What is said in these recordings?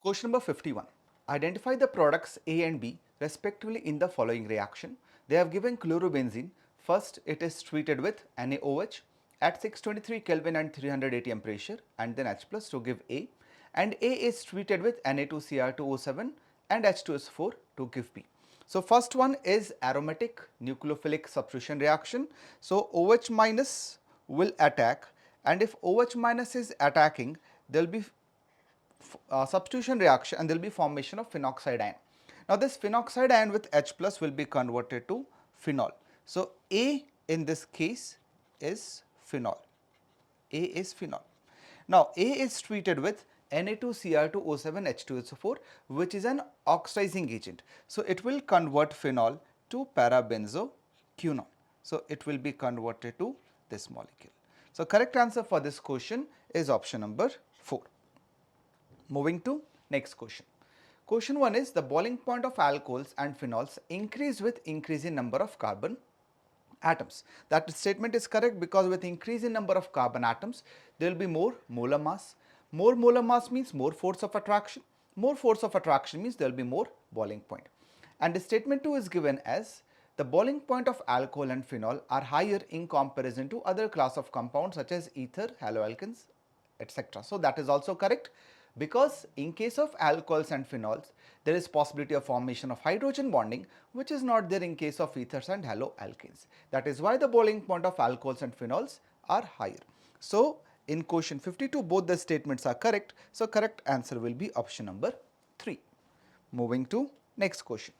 Question number 51. Identify the products A and B respectively in the following reaction. They have given chlorobenzene. First, it is treated with NaOH at 623 Kelvin and 300 atm pressure, and then H plus to give A, and A is treated with Na2Cr2O7 and H2S4 to give B. So, first one is aromatic nucleophilic substitution reaction. So, OH minus will attack, and if OH minus is attacking, there will be substitution reaction and there will be formation of phenoxide ion. Now, this phenoxide ion with H plus will be converted to phenol. So, A in this case is phenol. A is phenol. Now, A is treated with Na2Cr2O7H2SO4, which is an oxidizing agent. So, it will convert phenol to parabenzoquinone. So, it will be converted to this molecule. So, correct answer for this question is option number 4. Moving to next question. Question 1 is the boiling point of alcohols and phenols increase with increase in number of carbon atoms. That statement is correct because with increase in number of carbon atoms, there will be more molar mass. More molar mass means more force of attraction. More force of attraction means there will be more boiling point. And the statement 2 is given as the boiling point of alcohol and phenol are higher in comparison to other class of compounds such as ether, haloalkanes, etc. So, that is also correct, because in case of alcohols and phenols, there is possibility of formation of hydrogen bonding, which is not there in case of ethers and haloalkanes. That is why the boiling point of alcohols and phenols are higher. So, in question 52, both the statements are correct. So, correct answer will be option number 3. Moving to next question.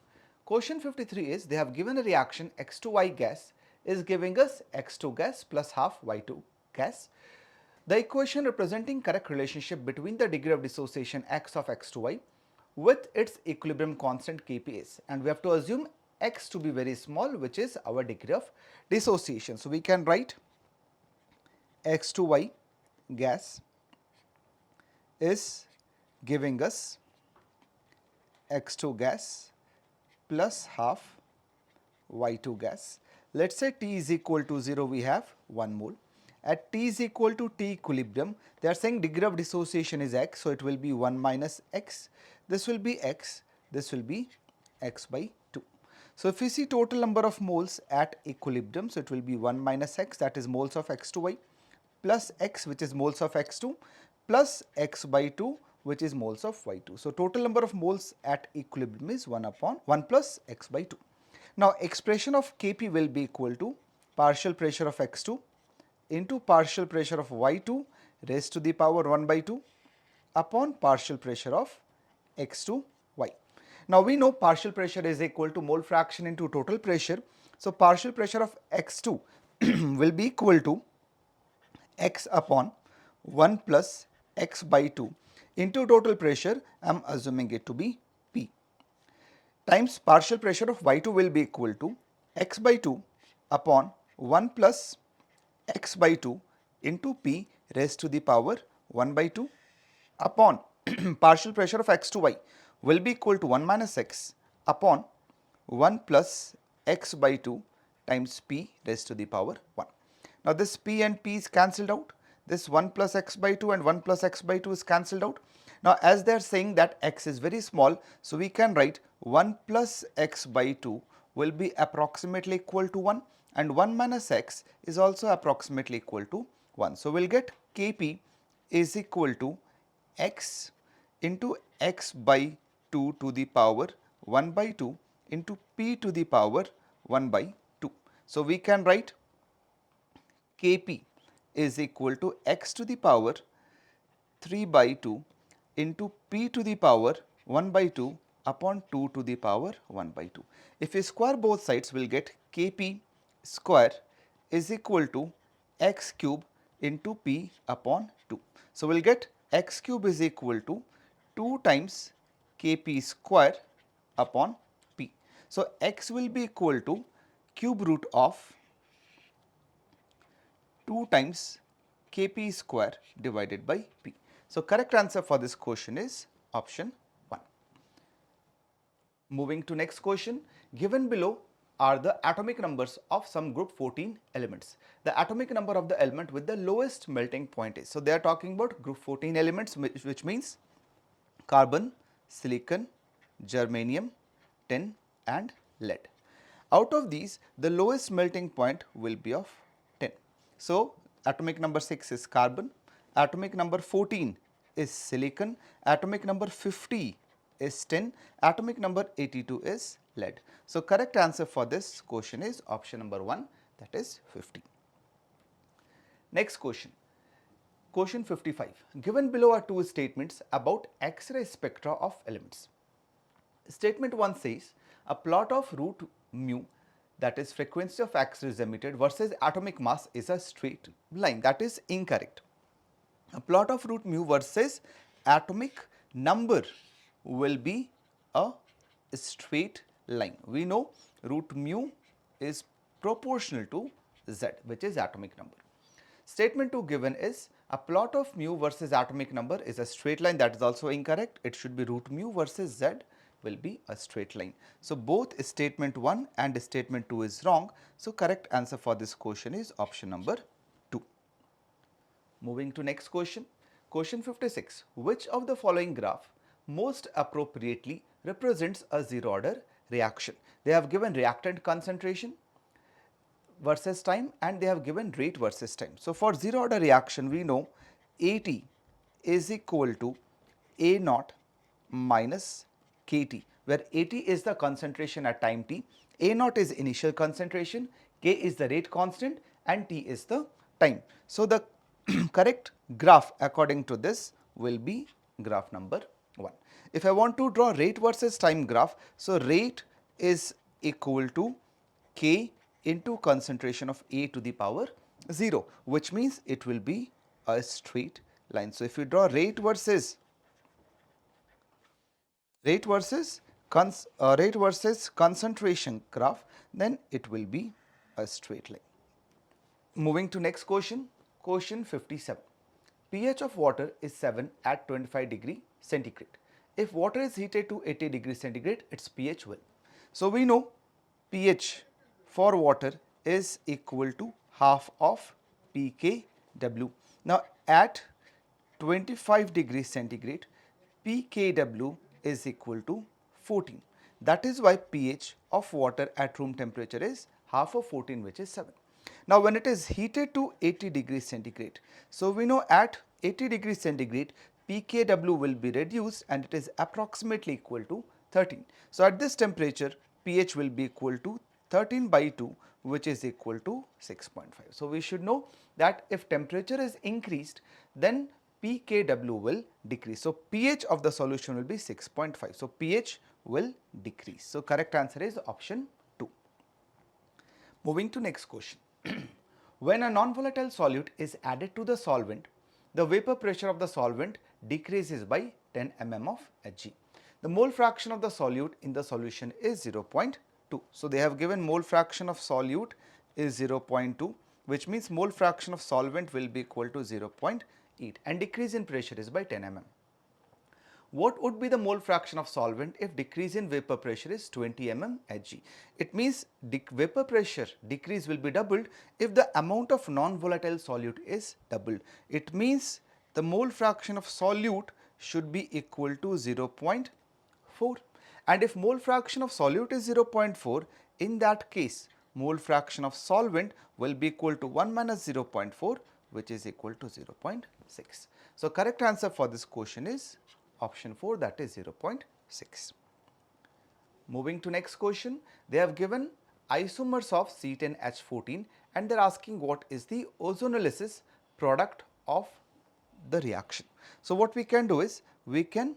Question 53 is they have given a reaction X2Y gas is giving us X2 gas plus half Y2 gas. The equation representing correct relationship between the degree of dissociation X of X2Y with its equilibrium constant Kp is, and we have to assume X to be very small, which is our degree of dissociation. So, we can write X2Y gas is giving us X2 gas plus half Y2 gas. Let us say T is equal to 0, we have 1 mole. At T is equal to T equilibrium, they are saying degree of dissociation is X, so it will be 1 minus X, this will be X, this will be X by 2. So, if we see total number of moles at equilibrium, so it will be 1 minus X, that is moles of X2Y, plus X, which is moles of X2, plus X by 2, which is moles of Y2. So, total number of moles at equilibrium is 1 upon 1 plus X by 2. Now, expression of Kp will be equal to partial pressure of X2 into partial pressure of Y2 raised to the power 1 by 2 upon partial pressure of X2Y. Now, we know partial pressure is equal to mole fraction into total pressure. So, partial pressure of X2 will be equal to X upon 1 plus X by 2 into total pressure, I am assuming it to be P, times partial pressure of Y2 will be equal to X by 2 upon 1 plus X by 2 into P raised to the power 1 by 2 upon partial pressure of X2Y will be equal to 1 minus X upon 1 plus X by 2 times P raised to the power 1. Now, this P and P is cancelled out. This 1 plus X by 2 and 1 plus X by 2 is cancelled out. Now, as they are saying that X is very small, so we can write 1 plus X by 2 will be approximately equal to 1, and 1 minus X is also approximately equal to 1. So, we will get Kp is equal to X into X by 2 to the power 1 by 2 into P to the power 1 by 2. So, we can write Kp is equal to X to the power 3 by 2 into P to the power 1 by 2 upon 2 to the power 1 by 2. If we square both sides, we will get Kp square is equal to X cube into P upon 2. So, we will get X cube is equal to 2 times Kp square upon P. So, X will be equal to cube root of 2 times Kp square divided by P. So, correct answer for this question is option 1. Moving to next question, given below are the atomic numbers of some group 14 elements. The atomic number of the element with the lowest melting point is. So, they are talking about group 14 elements, which means carbon, silicon, germanium, tin and lead. Out of these, the lowest melting point will be of tin. So, atomic number 6 is carbon, atomic number 14 is silicon, atomic number 50 is tin, atomic number 82 is lead. So, correct answer for this question is option number 1, that is 50. Next question. Question 55. Given below are two statements about X-ray spectra of elements. Statement 1 says a plot of root mu, that is frequency of X-rays emitted versus atomic mass, is a straight line. That is incorrect. A plot of root mu versus atomic number will be a straight line. We know root mu is proportional to z, which is atomic number. Statement 2 given is a plot of mu versus atomic number is a straight line. That is also incorrect. It should be root mu versus z will be a straight line. So, both statement 1 and statement 2 is wrong. So, correct answer for this question is option number 2. Moving to next question. Question 56. Which of the following graph most appropriately represents a zero order reaction? They have given reactant concentration versus time and they have given rate versus time. So, for zero order reaction we know AT is equal to A naught minus KT, where AT is the concentration at time t, A naught is initial concentration, K is the rate constant and T is the time. So, the correct graph according to this will be graph number 1. If I want to draw rate versus time graph, so rate is equal to K into concentration of A to the power 0, which means it will be a straight line. So, if you draw rate versus concentration graph, then it will be a straight line. Moving to next question, question 57. pH of water is 7 at 25 degree centigrade. If water is heated to 80 degree centigrade, its pH will. So, we know pH for water is equal to half of pKw. Now, at 25 degree centigrade, pKw is equal to 14. That is why pH of water at room temperature is half of 14, which is 7. Now, when it is heated to 80 degrees centigrade, so we know at 80 degrees centigrade pKw will be reduced and it is approximately equal to 13. So, at this temperature pH will be equal to 13 by 2, which is equal to 6.5. So, we should know that if temperature is increased, then pKw will decrease. So, pH of the solution will be 6.5. So, pH will decrease. So, correct answer is option 2. Moving to next question. When a non-volatile solute is added to the solvent, the vapor pressure of the solvent decreases by 10 mm of Hg. The mole fraction of the solute in the solution is 0.2. So, they have given mole fraction of solute is 0.2, which means mole fraction of solvent will be equal to 0.8 and decrease in pressure is by 10 mm. What would be the mole fraction of solvent if decrease in vapor pressure is 20 mm Hg? It means vapor pressure decrease will be doubled if the amount of non-volatile solute is doubled. It means the mole fraction of solute should be equal to 0.4, and if mole fraction of solute is 0.4, in that case mole fraction of solvent will be equal to 1 minus 0.4, which is equal to 0.6. So, correct answer for this question is option 4, that is 0.6. Moving to next question, they have given isomers of C10H14 and they are asking what is the ozonolysis product of the reaction. So, what we can do is we can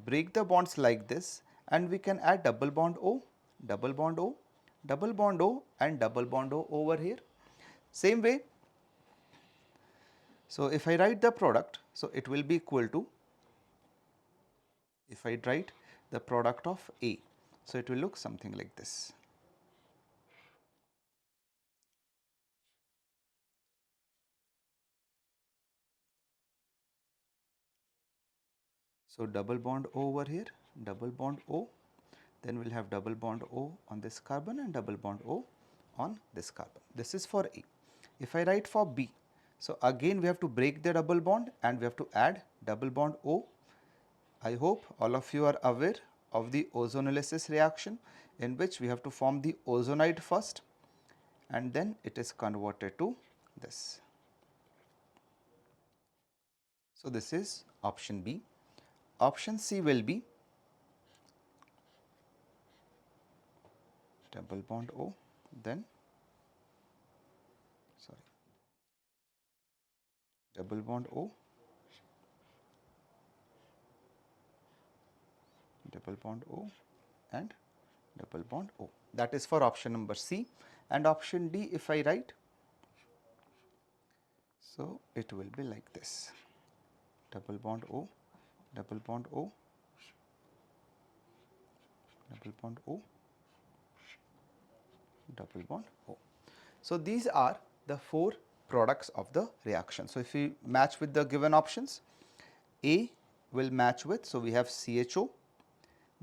break the bonds like this and we can add double bond O, double bond O, double bond O and double bond O over here. Same way, so if I write the product, so it will be equal to, if I write the product of A, so it will look something like this. So, double bond O over here, double bond O, then we will have double bond O on this carbon and double bond O on this carbon. This is for A. If I write for B, so again we have to break the double bond and we have to add double bond O I hope all of you are aware of the ozonolysis reaction, in which we have to form the ozonide first and then it is converted to this. So, this is option B. Option C will be double bond O, then double bond O, double bond O and double bond O. That is for option number C. And option D, if I write, so it will be like this: double bond O, double bond O, double bond O, double bond O. So, these are the 4 products of the reaction. So, if we match with the given options, A will match with, so we have CHO,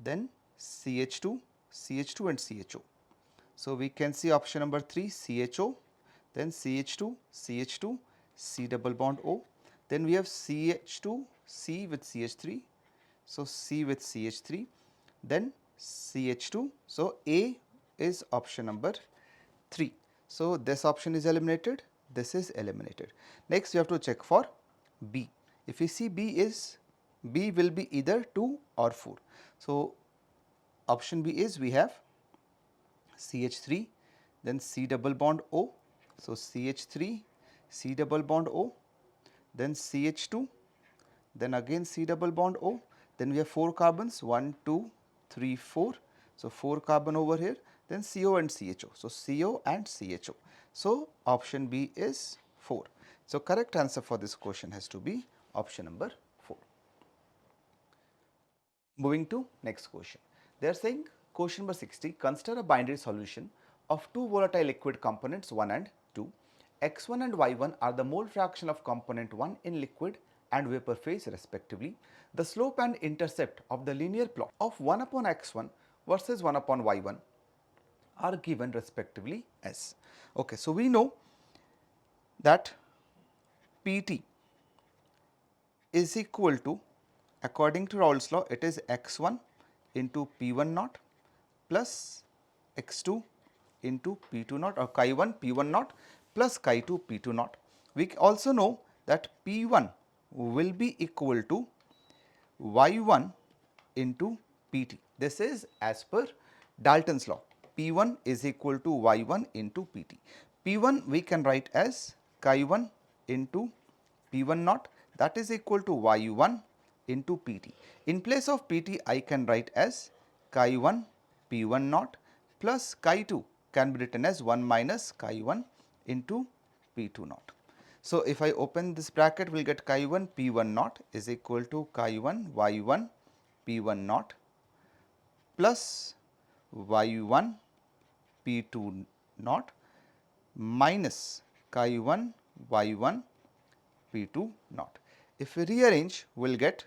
then CH2, CH2 and CHO. So, we can see option number 3 CHO, then CH2, CH2, C double bond O, then we have CH2, C with CH3, so C with CH3, then CH2. So, A is option number 3. So, this option is eliminated, this is eliminated. Next, you have to check for B. If we see B will be either 2 or 4. So, option B is, we have CH3, then C double bond O. So, CH3, C double bond O, then CH2, then again C double bond O, then we have 4 carbons, 1, 2, 3, 4. So, 4 carbon over here, then CO and CHO. So, CO and CHO. So, option B is 4. So, correct answer for this question has to be option number 4. Moving to next question. They are saying question number 60, consider a binary solution of 2 volatile liquid components 1 and 2. X1 and Y1 are the mole fraction of component 1 in liquid and vapor phase respectively. The slope and intercept of the linear plot of 1 upon X1 versus 1 upon Y1 are given respectively as. Okay, so we know that PT is equal to, according to Raoult's law, it is X1 into P1 naught plus X2 into P2 naught, or chi1 P1 naught plus chi2 P2 naught. We also know that P1 will be equal to Y1 into PT. This is as per Dalton's law. P1 is equal to Y1 into PT. P1 we can write as chi1 into P1 naught, that is equal to Y1 into PT. In place of PT, I can write as chi1 P1 naught plus chi2 can be written as 1 minus chi1 into P2 naught. So, if I open this bracket, we will get chi1 P1 naught is equal to chi1 Y1 P1 naught plus Y1 P2 naught minus chi1 Y1 P2 naught. If we rearrange, we will get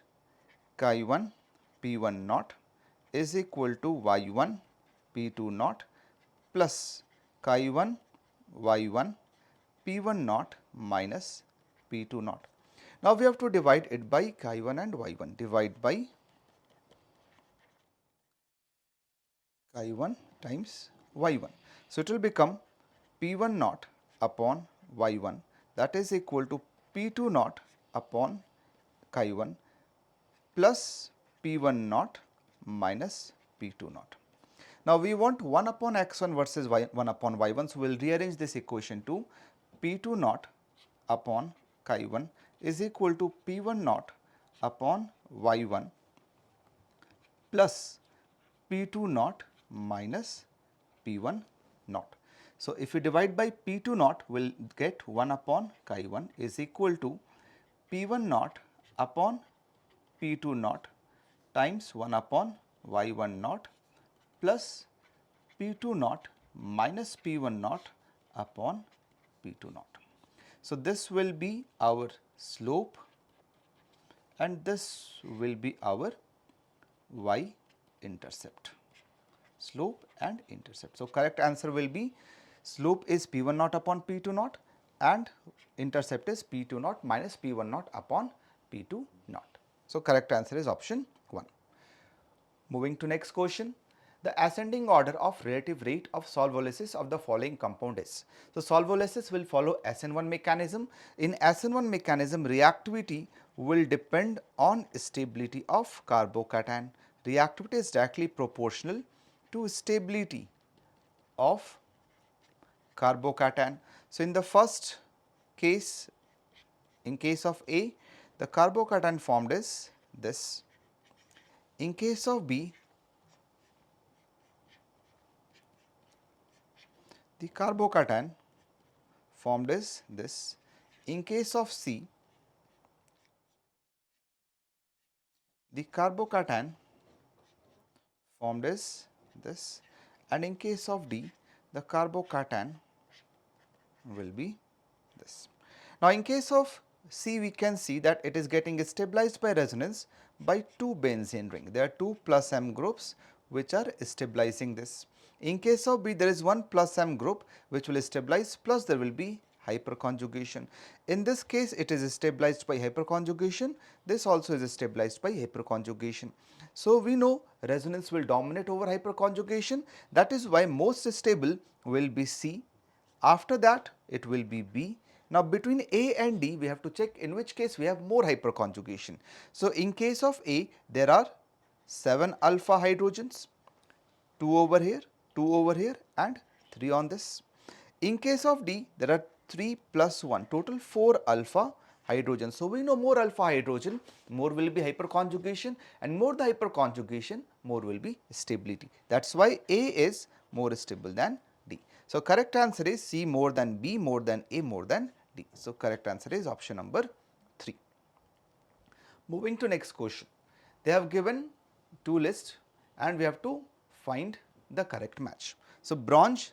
chi1 P1 naught is equal to Y1 P2 naught plus chi1 Y1 P1 naught minus P2 naught. Now, we have to divide it by chi1 and Y1. Divide by chi1 times Y1. So, it will become P1 naught upon Y1, that is equal to P2 naught upon chi1 plus P1 naught minus P2 naught. Now, we want 1 upon x1 versus 1 upon y1. So, we will rearrange this equation to P2 naught upon chi1 is equal to P1 naught upon y1 plus P2 naught minus P1 naught. So, if we divide by P2 naught, we will get 1 upon chi1 is equal to P1 naught upon P2 naught times 1 upon y1 naught plus P2 naught minus P1 naught upon P2 naught. So, this will be our slope and this will be our y intercept, slope and intercept. So, correct answer will be slope is P1 naught upon P2 naught and intercept is P2 naught minus P1 naught upon P2 naught. So, correct answer is option 1. Moving to next question. The ascending order of relative rate of solvolysis of the following compound is. So, solvolysis will follow SN1 mechanism. In SN1 mechanism, reactivity will depend on stability of carbocation. Reactivity is directly proportional to stability of carbocation. So, in the first case, in case of A, the carbocation formed is this. In case of B, the carbocation formed is this. In case of C, the carbocation formed is this, and in case of D, the carbocation will be this. Now, in case of C, we can see that it is getting stabilized by resonance by two benzene ring. There are two plus M groups which are stabilizing this. In case of B, there is one plus M group which will stabilize, plus there will be hyperconjugation. In this case, it is stabilized by hyperconjugation. This also is stabilized by hyperconjugation. So, we know resonance will dominate over hyperconjugation. That is why most stable will be C. After that, it will be B. Now, between A and D, we have to check in which case we have more hyperconjugation. So, in case of A, there are 7 alpha hydrogens, 2 over here, 2 over here and 3 on this. In case of D, there are 3 plus 1, total 4 alpha hydrogen. So, we know more alpha hydrogen, more will be hyperconjugation, and more the hyperconjugation, more will be stability. That is why A is more stable than D. So, correct answer is C more than B, more than A, more than D. So, correct answer is option number 3. Moving to next question. They have given two lists and we have to find the correct match. So, bronze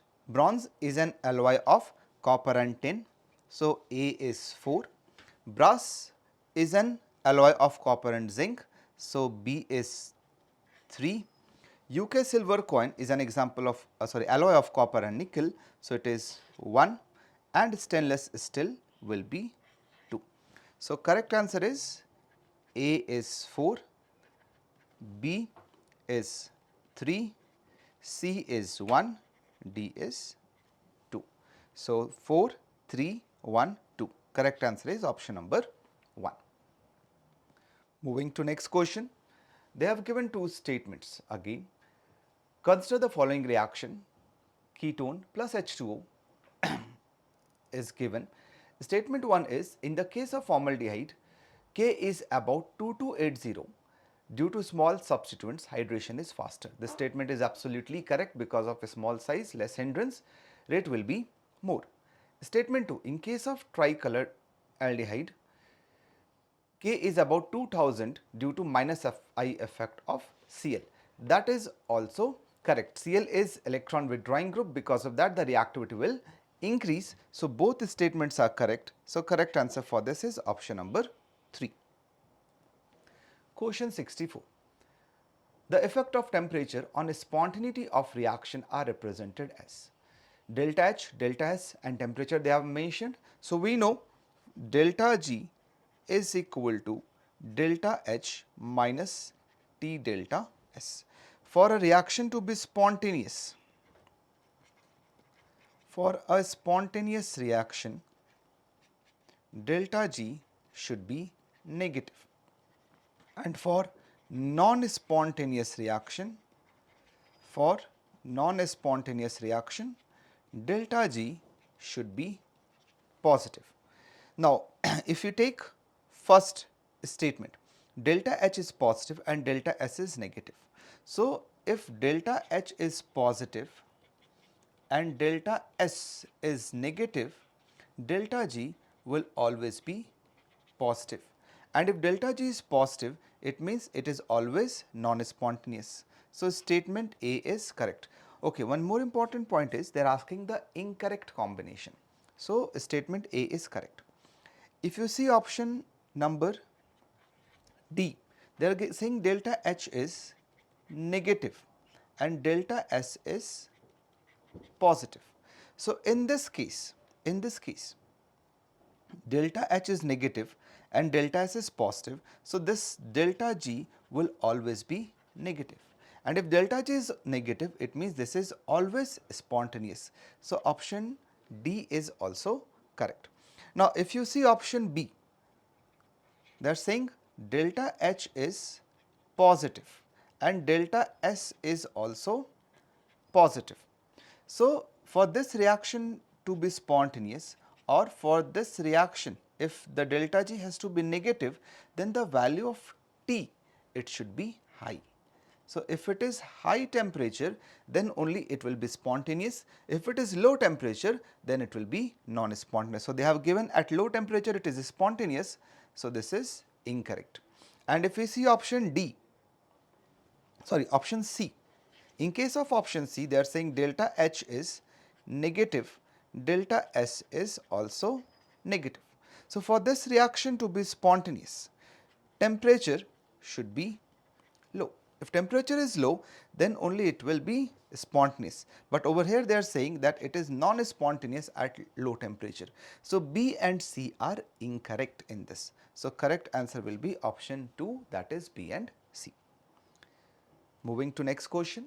is an alloy of copper and tin. So, A is 4. Brass is an alloy of copper and zinc. So, B is 3. UK silver coin is an example of alloy of copper and nickel. So, it is 1 and stainless steel will be 2. So, correct answer is A is 4, B is 3, C is 1, D is 2. So, 4, 3, 1, 2. Correct answer is option number 1. Moving to next question. They have given two statements again. Consider the following reaction. Ketone plus H2O is given. Statement 1 is, in the case of formaldehyde, K is about 2280. Due to small substituents, hydration is faster. This statement is absolutely correct because of a small size, less hindrance, rate will be more. Statement 2, in case of tricolored aldehyde, K is about 2000 due to minus Fi effect of Cl. That is also correct. Cl is electron withdrawing group, because of that the reactivity will increase. So, both statements are correct. So, correct answer for this is option number 3. Question 64. The effect of temperature on spontaneity of reaction are represented as delta H, delta S and temperature they have mentioned. So, we know delta G is equal to delta H minus T delta S. For a reaction to be spontaneous, for a spontaneous reaction, delta G should be negative, and for non-spontaneous reaction, delta G should be positive. Now, if you take first statement, delta H is positive and delta S is negative. So, if delta H is positive and delta S is negative, delta G will always be positive. And if delta G is positive, it means it is always non-spontaneous. So, statement A is correct. Okay, one more important point is they are asking the incorrect combination. So, statement A is correct. If you see option number D, they are saying delta H is negative and delta S is positive. So, in this case, delta H is negative and delta S is positive. So, this delta G will always be negative. And if delta G is negative, it means this is always spontaneous. So option D is also correct. Now if you see option B, they are saying delta H is positive and delta S is also positive. So for this reaction to be spontaneous, or for this reaction if the delta G has to be negative, then the value of T, it should be high. So if it is high temperature, then only it will be spontaneous. If it is low temperature, then it will be non-spontaneous. So they have given at low temperature it is spontaneous, so this is incorrect. And if we see option C, in case of option C, they are saying delta H is negative, delta S is also negative. So for this reaction to be spontaneous, temperature should be low. If temperature is low, then only it will be spontaneous. But over here they are saying that it is non-spontaneous at low temperature. So B and C are incorrect in this. So correct answer will be option 2, that is B and C. Moving to next question.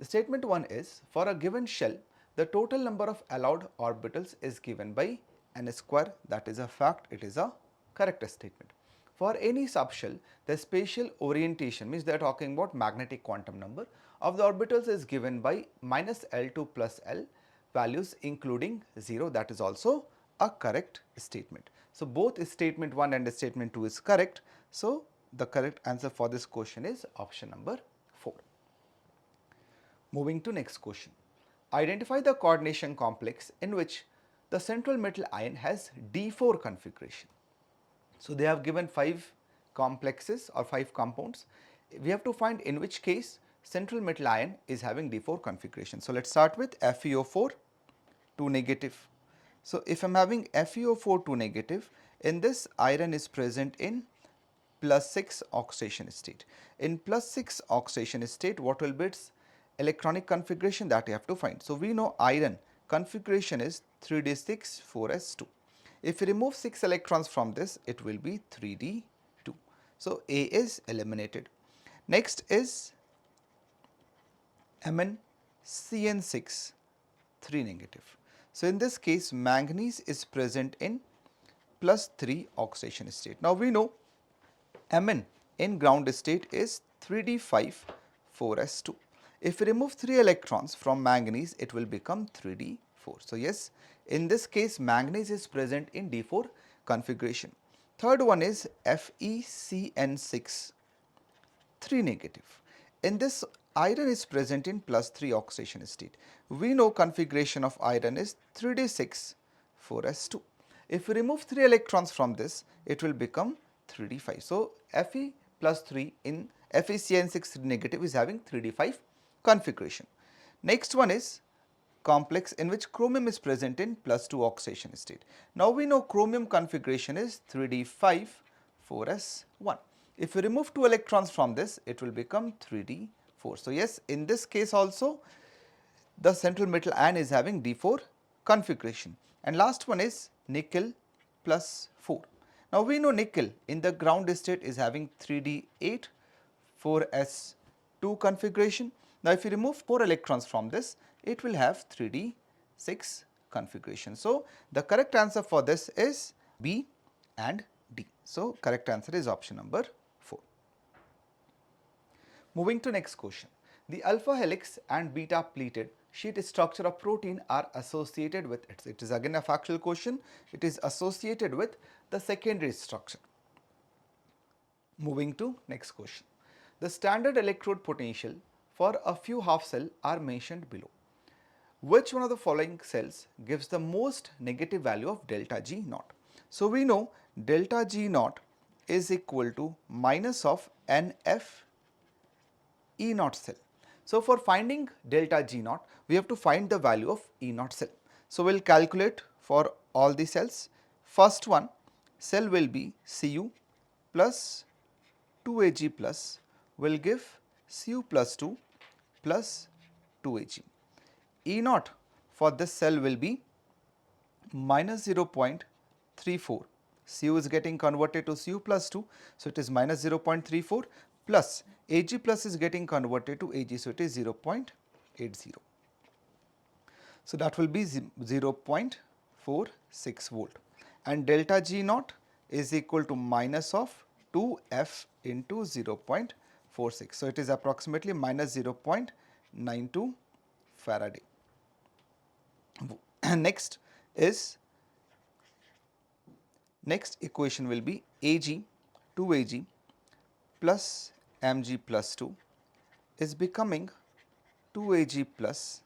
Statement 1 is, for a given shell, the total number of allowed orbitals is given by n square. That is a fact, it is a correct statement. For any subshell, the spatial orientation, means they are talking about magnetic quantum number of the orbitals, is given by minus L to plus L values including 0. That is also a correct statement. So both statement 1 and statement 2 is correct. So the correct answer for this question is option number 4. Moving to next question. Identify the coordination complex in which the central metal ion has D4 configuration. So they have given 5 complexes or 5 compounds. We have to find in which case central metal ion is having D4 configuration. So let's start with FeO4 2 negative. So if I am having FeO4 2 negative, in this iron is present in plus 6 oxidation state. In plus 6 oxidation state, what will be its electronic configuration, that you have to find. So we know iron configuration is 3d6 4s2. If we remove 6 electrons from this, it will be 3d2. So A is eliminated. Next is MnCN6 3 negative. So in this case, manganese is present in plus 3 oxidation state. Now we know Mn in ground state is 3d5 4s2. If we remove 3 electrons from manganese, it will become 3d4. So yes, in this case manganese is present in D4 configuration. Third one is FeCN6 3 negative. In this, iron is present in plus 3 oxidation state. We know configuration of iron is 3d6 4s2. If we remove 3 electrons from this, it will become 3d5. So Fe plus 3 in FeCN6 negative is having 3d5 configuration. Next one is complex in which chromium is present in plus 2 oxidation state. Now we know chromium configuration is 3d5 4s1. If we remove 2 electrons from this, it will become 3d4. So yes, in this case also the central metal ion is having D4 configuration. And last one is nickel plus 4. Now we know nickel in the ground state is having 3d8 4s2 configuration. Now if you remove 4 electrons from this, it will have 3d6 configuration. So the correct answer for this is B and D. So correct answer is option number 4. Moving to next question. The alpha helix and beta pleated sheet structure of protein are associated with, it is again a factual question, it is associated with the secondary structure. Moving to next question. The standard electrode potential for a few half cell are mentioned below. Which one of the following cells gives the most negative value of delta G naught? So we know delta G naught is equal to minus of NF E naught cell. So for finding delta G naught, we have to find the value of E naught cell. So we'll calculate for all the cells. First one, cell will be Cu plus 2Ag plus will give Cu plus 2 plus 2Ag. E naught for this cell will be minus 0.34. Cu is getting converted to Cu plus 2, so it is minus 0.34 plus Ag plus is getting converted to Ag, so it is 0.80. So that will be 0.46 volt, and delta G naught is equal to minus of 2F into 0.46. So it is approximately minus 0.92 Faraday. Next is, next equation will be Ag, 2Ag plus Mg plus 2 is becoming 2Ag plus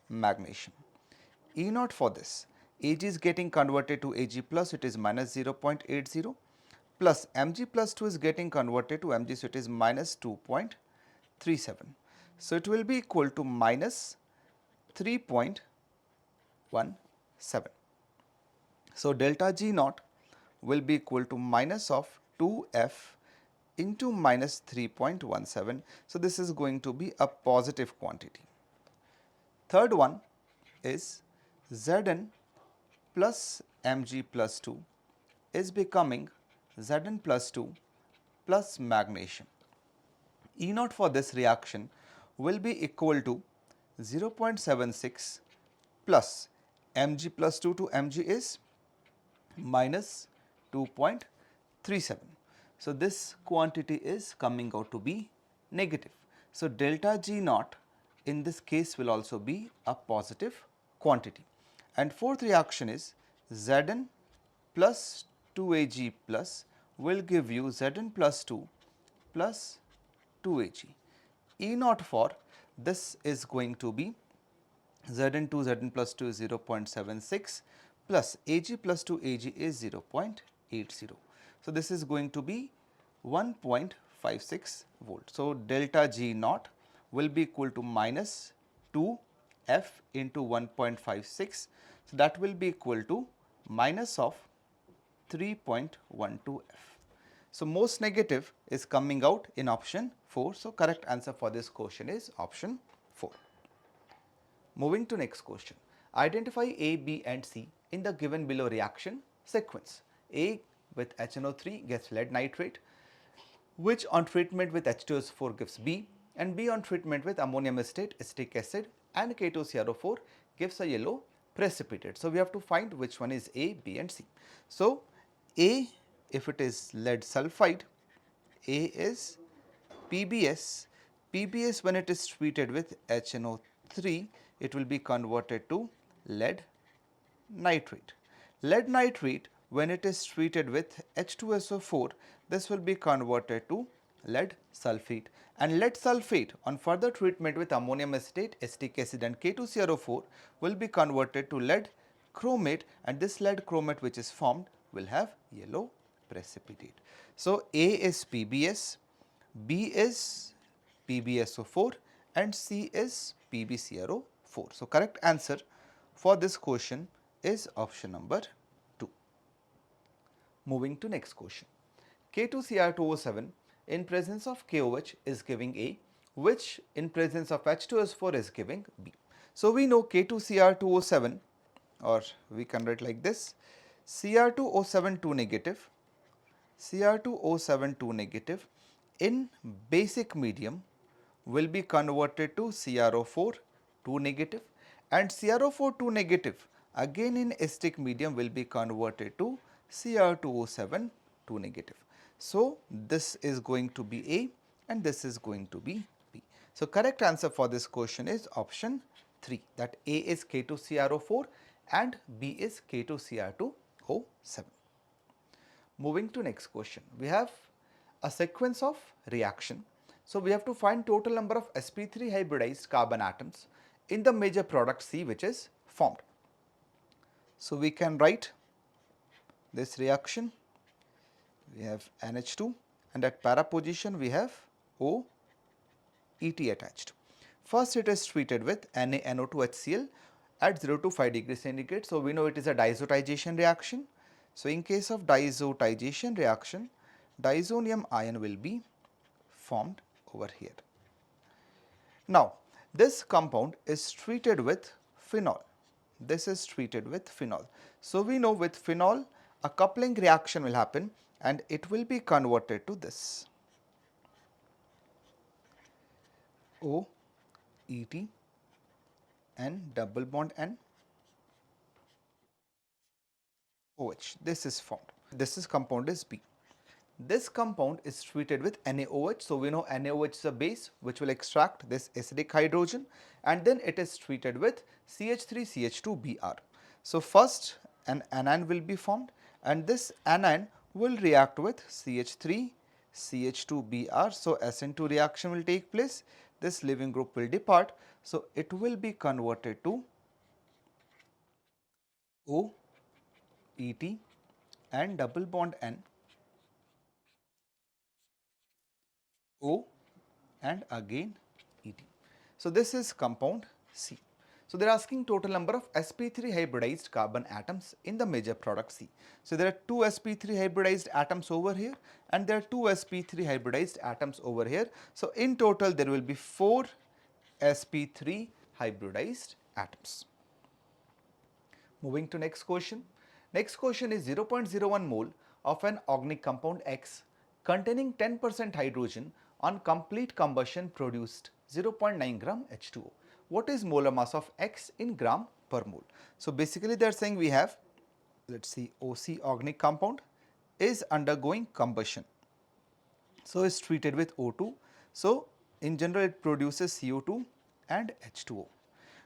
magnesium. E naught for this, Ag is getting converted to Ag plus, it is minus 0.80, plus Mg plus 2 is getting converted to Mg, so it is minus 2.37. So it will be equal to minus 3.17. So delta G naught will be equal to minus of 2F into minus 3.17. So this is going to be a positive quantity. Third one is Zn plus Mg plus 2 is becoming Zn plus 2 plus magnesium. E naught for this reaction will be equal to 0.76 plus Mg plus 2 to Mg is minus 2.37. So this quantity is coming out to be negative. So delta G naught in this case will also be a positive quantity. And fourth reaction is Zn plus 2Ag plus will give you Zn plus 2 plus 2Ag. E naught for this is going to be Zn2 Zn plus 2 is 0.76 plus Ag plus 2 Ag is 0.80. So this is going to be 1.56 volt. So delta G naught will be equal to minus 2F into 1.56. So that will be equal to minus of 3.12F. So most negative is coming out in option 4. So correct answer for this question is option 4. Moving to next question. Identify A, B and C in the given below reaction sequence. A with HNO3 gets lead nitrate, which on treatment with H2SO4 gives B, and B on treatment with ammonium acetate, acetic acid and K2CrO4 gives a yellow precipitate. So we have to find which one is A, B and C. So A, if it is lead sulphide, A is PBS. PBS when it is treated with HNO3, it will be converted to lead nitrate. Lead nitrate when it is treated with H2SO4, this will be converted to lead sulphate, and lead sulphate on further treatment with ammonium acetate, acetic acid and K2CrO4 will be converted to lead chromate, and this lead chromate which is formed will have yellow precipitate. So A is PBS, B is PbSO4 and C is PbCrO4. So correct answer for this question is option number 2. Moving to next question. K2Cr2O7 in presence of KOH is giving A, which in presence of H2S4 is giving B. So we know K2Cr2O7, or we can write like this, Cr2O7 2 negative, Cr2O7 2 negative in basic medium will be converted to CrO4 2 negative, and CrO4 2 negative again in acidic medium will be converted to Cr2O7 2 negative. So this is going to be A and this is going to be B. So correct answer for this question is option 3, that A is K2CrO4 and B is K2Cr2O7. Moving to next question, we have a sequence of reaction. So we have to find total number of sp3 hybridized carbon atoms in the major product C which is formed. So we can write this reaction, we have NH2 and at para position we have O ET attached. First it is treated with NaNO2HCl at 0 to 5 degrees centigrade. So we know it is a diazotization reaction. So in case of diazotization reaction, diazonium ion will be formed over here. Now this compound is treated with phenol. This is treated with phenol. So we know with phenol a coupling reaction will happen and it will be converted to this. O, Et, and double bond N, OH. This is formed. This is compound is B. This compound is treated with NaOH. So, we know NaOH is a base which will extract this acidic hydrogen, and then it is treated with CH3CH2Br. So, first an anion will be formed, and this anion will react with CH3CH2Br. So, SN2 reaction will take place. This leaving group will depart. So, it will be converted to O, Et, and double bond N, O, and again Et. So, this is compound C. So, they are asking total number of sp3 hybridized carbon atoms in the major product C. So, there are 2 sp3 hybridized atoms over here, and there are 2 sp3 hybridized atoms over here. So, in total there will be 4 sp3 hybridized atoms. Moving to next question. Next question is 0.01 mole of an organic compound X containing 10% hydrogen on complete combustion produced 0.9 gram H2O. What is molar mass of X in gram per mole? So, basically they are saying we have, let us see, OC organic compound is undergoing combustion. So, it's treated with O2. So, in general it produces CO2 and H2O.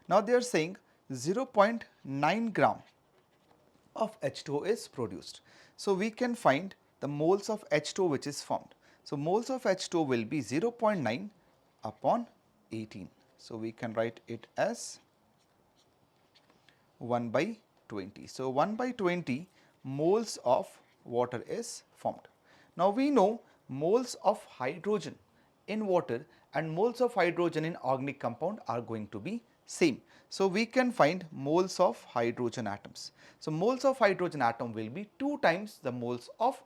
Now, they are saying 0.9 gram of H2O is produced. So, we can find the moles of H2O which is formed. So, moles of H2O will be 0.9 upon 18. So, we can write it as 1 by 20. So, 1 by 20 moles of water is formed. Now, we know moles of hydrogen in water and moles of hydrogen in organic compound are going to be same. So, we can find moles of hydrogen atoms. So, moles of hydrogen atom will be 2 times the moles of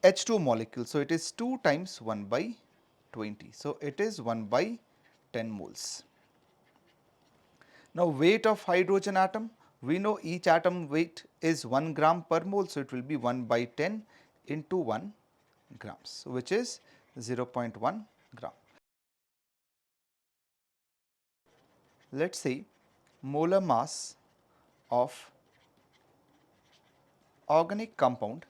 H2 molecule. So, it is 2 times 1 by 20. So, it is 1 by 10 moles. Now, weight of hydrogen atom, we know each atom weight is 1 gram per mole. So, it will be 1 by 10 into 1 grams, which is 0.1 gram. Let us say molar mass of organic compound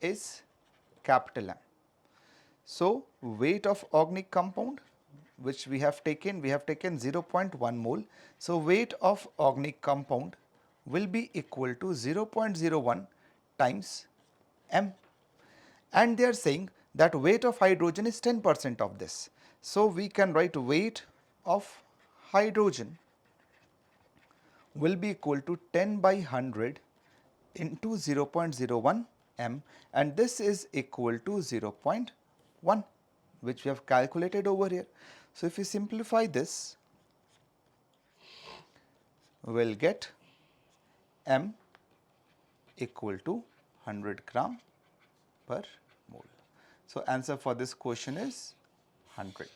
is capital M. So, weight of organic compound which we have taken 0.1 mole. So, weight of organic compound will be equal to 0.01 times M, and they are saying that weight of hydrogen is 10% of this. So, we can write weight of hydrogen will be equal to 10 by 100 into 0.01 m, and this is equal to 0.1, which we have calculated over here. So, if we simplify this, we will get m equal to 100 gram per mole. So, answer for this question is 100.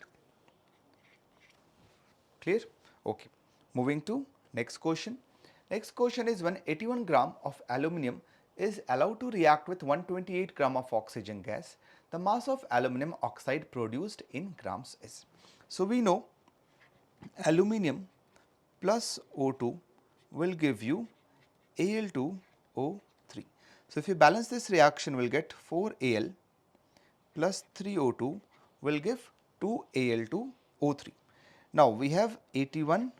Clear? Okay. Moving to next question. Next question is when 81 gram of aluminum is allowed to react with 128 gram of oxygen gas, the mass of aluminum oxide produced in grams is. So, we know aluminum plus O2 will give you Al2O3. So, if you balance this reaction, we will get 4Al plus 3O2 will give 2Al2O3. Now, we have 81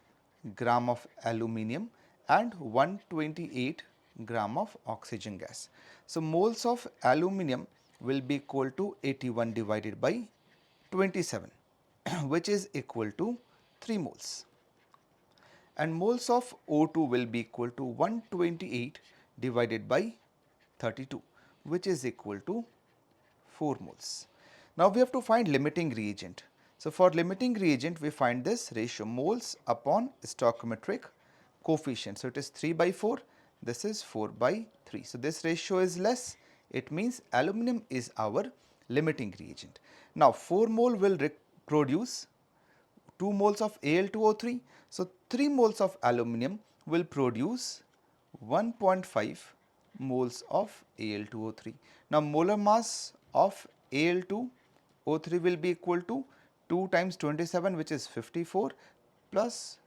gram of aluminum and 128 gram of oxygen gas. So, moles of aluminum will be equal to 81 divided by 27 which is equal to 3 moles, and moles of O2 will be equal to 128 divided by 32 which is equal to 4 moles. Now, we have to find limiting reagent. So, for limiting reagent we find this ratio moles upon stoichiometric coefficient. So, it is 3 by 4, this is 4 by 3. So, this ratio is less, it means aluminum is our limiting reagent. Now, 4 mole will produce 2 moles of Al2O3. So, 3 moles of aluminum will produce 1.5 moles of Al2O3. Now, molar mass of Al2 O3 will be equal to 2 times 27, which is 54, plus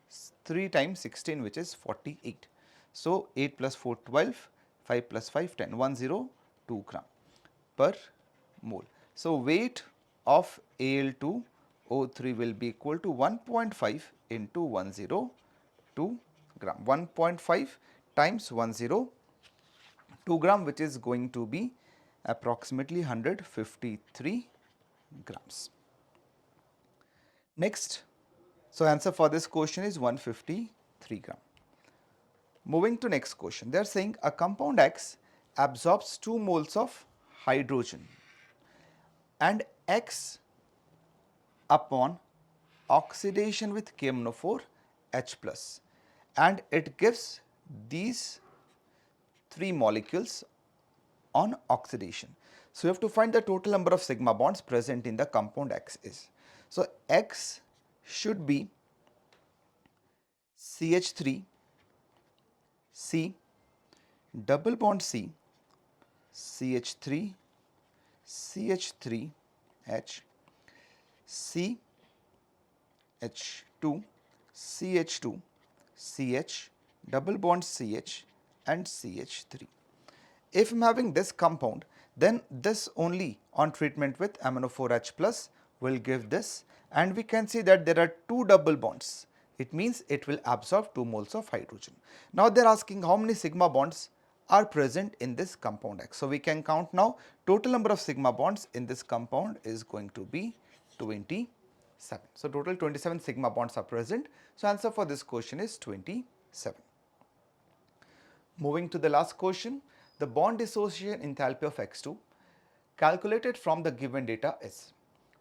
3 times 16, which is 48. So 8 plus 4, 12, 5 plus 5, 10, 102 gram per mole. So weight of Al2O3 will be equal to 1.5 into 102 gram. 1.5 times 102 gram, which is going to be approximately 153 grams. Next, so answer for this question is 153 gram. Moving to next question, they are saying a compound X absorbs 2 moles of hydrogen and X upon oxidation with KMNO4 H plus, and it gives these 3 molecules on oxidation. So you have to find the total number of sigma bonds present in the compound X is. So X should be CH3, C, double bond C, CH3, CH3, H, C, H2, CH2, CH, double bond CH and CH3. If I am having this compound, then this only on treatment with amino4H plus will give this, and we can see that there are 2 double bonds. It means it will absorb 2 moles of hydrogen. Now they are asking how many sigma bonds are present in this compound X. So we can count now. Total number of sigma bonds in this compound is going to be 27. So total 27 sigma bonds are present. So answer for this question is 27. Moving to the last question, the bond dissociation enthalpy of X2 calculated from the given data is.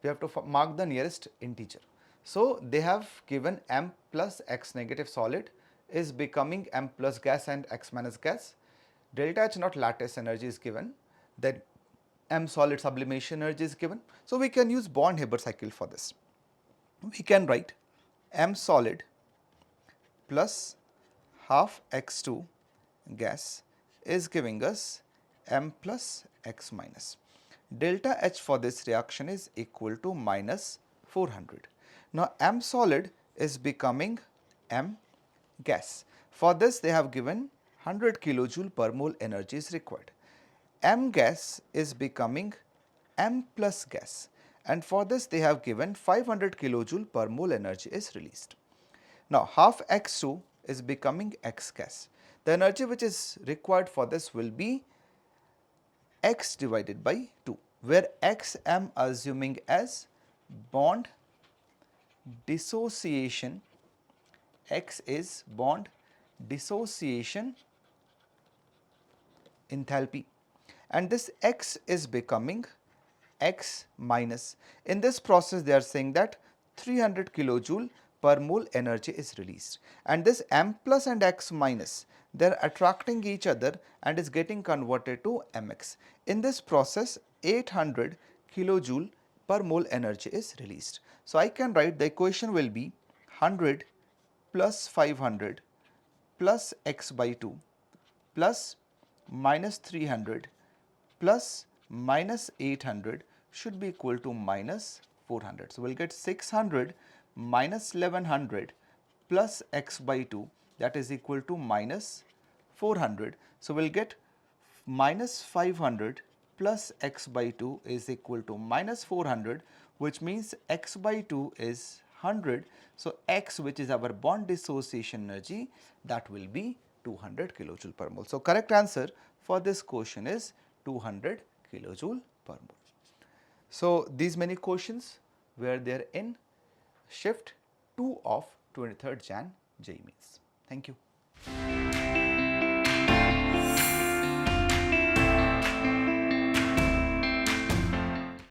We have to mark the nearest integer. So they have given M plus X negative solid is becoming M plus gas and X minus gas. Delta H naught lattice energy is given. Then M solid sublimation energy is given. So we can use bond Haber cycle for this. We can write M solid plus half X2 gas is giving us M plus X minus. Delta H for this reaction is equal to minus 400. Now M solid is becoming M gas. For this they have given 100 kilojoule per mole energy is required. M gas is becoming M plus gas, and for this they have given 500 kilojoule per mole energy is released. Now half X2 is becoming X gas. The energy which is required for this will be X divided by 2, where X I am assuming as bond dissociation, X is bond dissociation enthalpy, and this X is becoming X minus. In this process they are saying that 300 kilojoule per mole energy is released, and this M plus and X minus, they are attracting each other and is getting converted to Mx. In this process 800 kilojoule per mole energy is released. So I can write the equation will be 100 plus 500 plus X by 2 plus minus 300 plus minus 800 should be equal to minus 400. So we will get 600 minus 1100 plus X by 2, that is equal to minus 400. So we will get minus 500 plus X by 2 is equal to minus 400, which means X by 2 is 100. So X, which is our bond dissociation energy, that will be 200 kilojoule per mole. So correct answer for this question is 200 kilojoule per mole. So these many questions were there in shift 2 of 23rd Jan JEE Mains. Thank you.